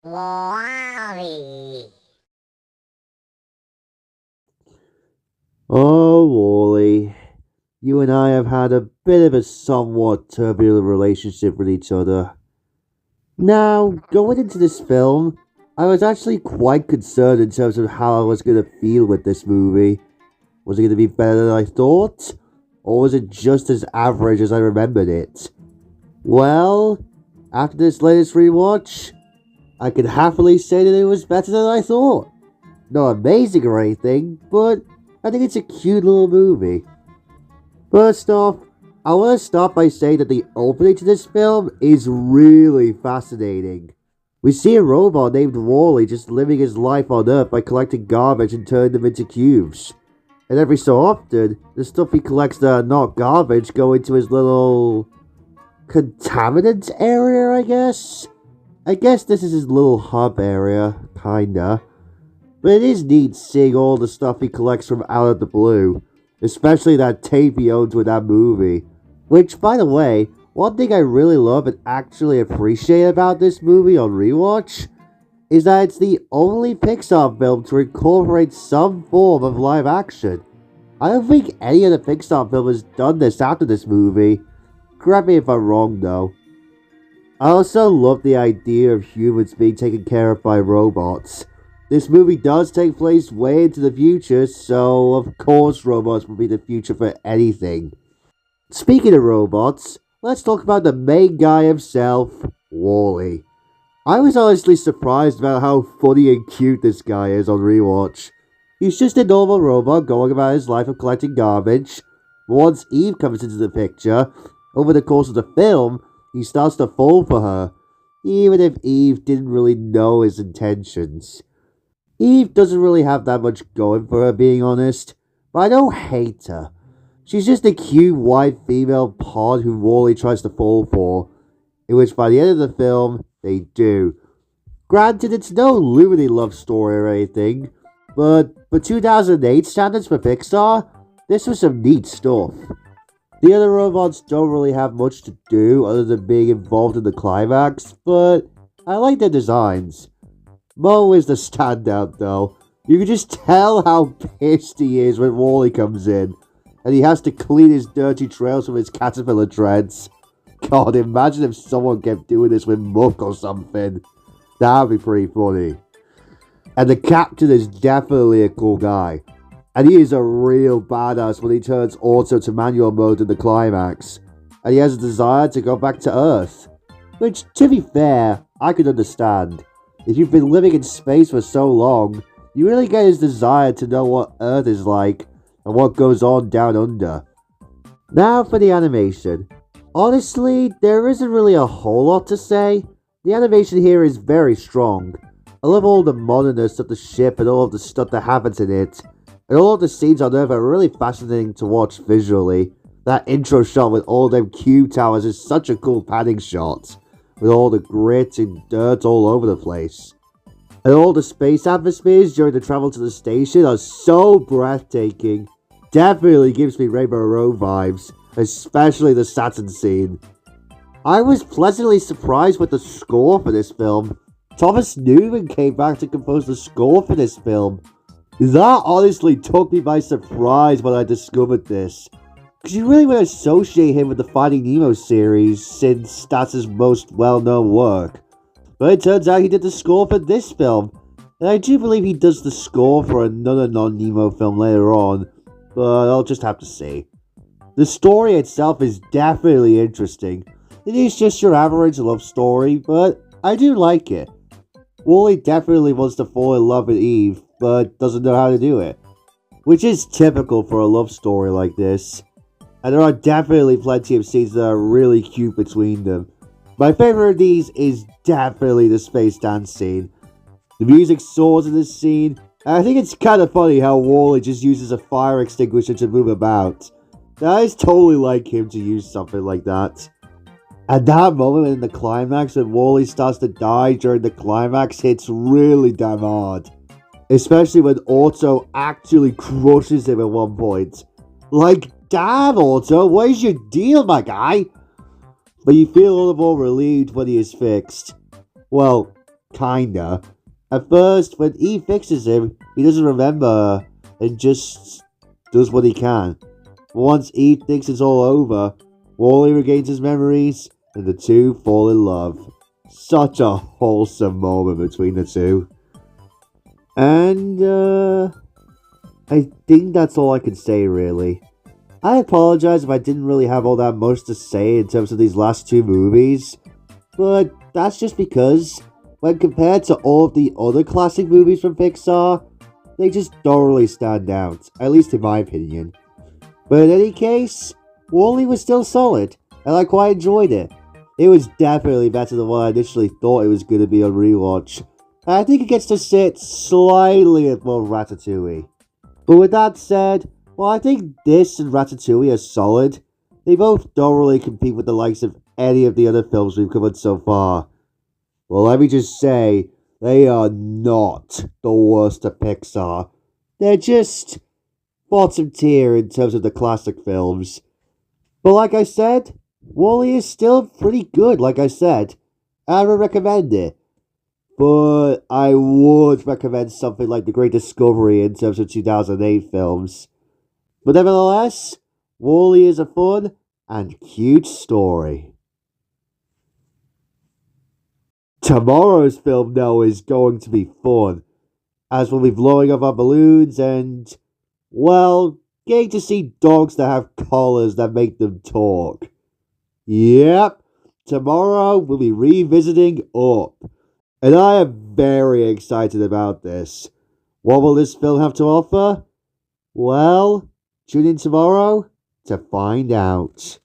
Wally. Oh, Wally, you and I have had a bit of a somewhat turbulent relationship with each other. Now, going into this film, I was actually quite concerned in terms of how I was going to feel with this movie. Was it going to be better than I thought? Or was it just as average as I remembered it? Well, after this latest rewatch, I can happily say that it was better than I thought. Not amazing or anything, but I think it's a cute little movie. First off, I want to start by saying that the opening to this film is really fascinating. We see a robot named Wally just living his life on Earth by collecting garbage and turning them into cubes. And every so often, the stuff he collects that are not garbage go into his little contaminant area, I guess? I guess this is his little hub area, kinda. But it is neat seeing all the stuff he collects from out of the blue. Especially that tape he owns with that movie. Which, by the way, one thing I really love and actually appreciate about this movie on rewatch is that it's the only Pixar film to incorporate some form of live action. I don't think any other Pixar film has done this after this movie. Correct me if I'm wrong though. I also love the idea of humans being taken care of by robots. This movie does take place way into the future, so of course robots will be the future for anything. Speaking of robots, let's talk about the main guy himself, Wally. I was honestly surprised about how funny and cute this guy is on rewatch. He's just a normal robot going about his life of collecting garbage. Once Eve comes into the picture, over the course of the film, he starts to fall for her, even if Eve didn't really know his intentions. Eve doesn't really have that much going for her, being honest, but I don't hate her. She's just a cute white female pod who Wally tries to fall for, in which by the end of the film, they do. Granted, it's no Lumini love story or anything, but for 2008 standards for Pixar, this was some neat stuff. The other robots don't really have much to do other than being involved in the climax, but I like their designs. Mo is the standout though. You can just tell how pissed he is when Wally comes in, and he has to clean his dirty trails from his caterpillar treads. God, imagine if someone kept doing this with muck or something. That'd be pretty funny. And the captain is definitely a cool guy. And he is a real badass when he turns auto to manual mode in the climax. And he has a desire to go back to Earth. Which, to be fair, I could understand. If you've been living in space for so long, you really get his desire to know what Earth is like and what goes on down under. Now for the animation. Honestly, there isn't really a whole lot to say. The animation here is very strong. I love all the modernness of the ship and all of the stuff that happens in it. And all of the scenes on Earth are really fascinating to watch visually. That intro shot with all them cube towers is such a cool panning shot, with all the grit and dirt all over the place. And all the space atmospheres during the travel to the station are so breathtaking. Definitely gives me Rainbow Road vibes, especially the Saturn scene. I was pleasantly surprised with the score for this film. Thomas Newman came back to compose the score for this film. That honestly took me by surprise when I discovered this, because you really would associate him with the Finding Nemo series, since that's his most well-known work. But it turns out he did the score for this film, and I do believe he does the score for another non-Nemo film later on, but I'll just have to see. The story itself is definitely interesting. It is just your average love story, but I do like it. Wally definitely wants to fall in love with Eve, but doesn't know how to do it, which is typical for a love story like this. And there are definitely plenty of scenes that are really cute between them. My favorite of these is definitely the space dance scene. The music soars in this scene, and I think it's kind of funny how Wally just uses a fire extinguisher to move about. Now, it's totally like him to use something like that. At that moment in the climax when Wally starts to die during the climax hits really damn hard. Especially when Otto actually crushes him at one point. Like, damn, Otto, what is your deal, my guy? But you feel all the more relieved when he is fixed. Well, kinda. At first, when he fixes him, he doesn't remember and just does what he can. But once he thinks it's all over, Wally regains his memories and the two fall in love. Such a wholesome moment between the two. And, I think that's all I can say, really. I apologize if I didn't really have all that much to say in terms of these last two movies, but that's just because, when compared to all of the other classic movies from Pixar, they just don't really stand out, at least in my opinion. But in any case, Wall-E was still solid, and I quite enjoyed it. It was definitely better than what I initially thought it was going to be on rewatch. I think it gets to sit slightly above Ratatouille. But with that said, well, I think this and Ratatouille are solid. They both don't really compete with the likes of any of the other films we've covered so far. Well, let me just say, they are not the worst of Pixar. They're just bottom tier in terms of the classic films. But like I said, Wall-E is still pretty good, like I said. I would recommend it. But I would recommend something like The Great Discovery in terms of 2008 films. But nevertheless, Wall-E is a fun and cute story. Tomorrow's film, though, is going to be fun, as we'll be blowing up our balloons and, well, getting to see dogs that have collars that make them talk. Yep, tomorrow we'll be revisiting Up. And I am very excited about this. What will this film have to offer? Well, tune in tomorrow to find out.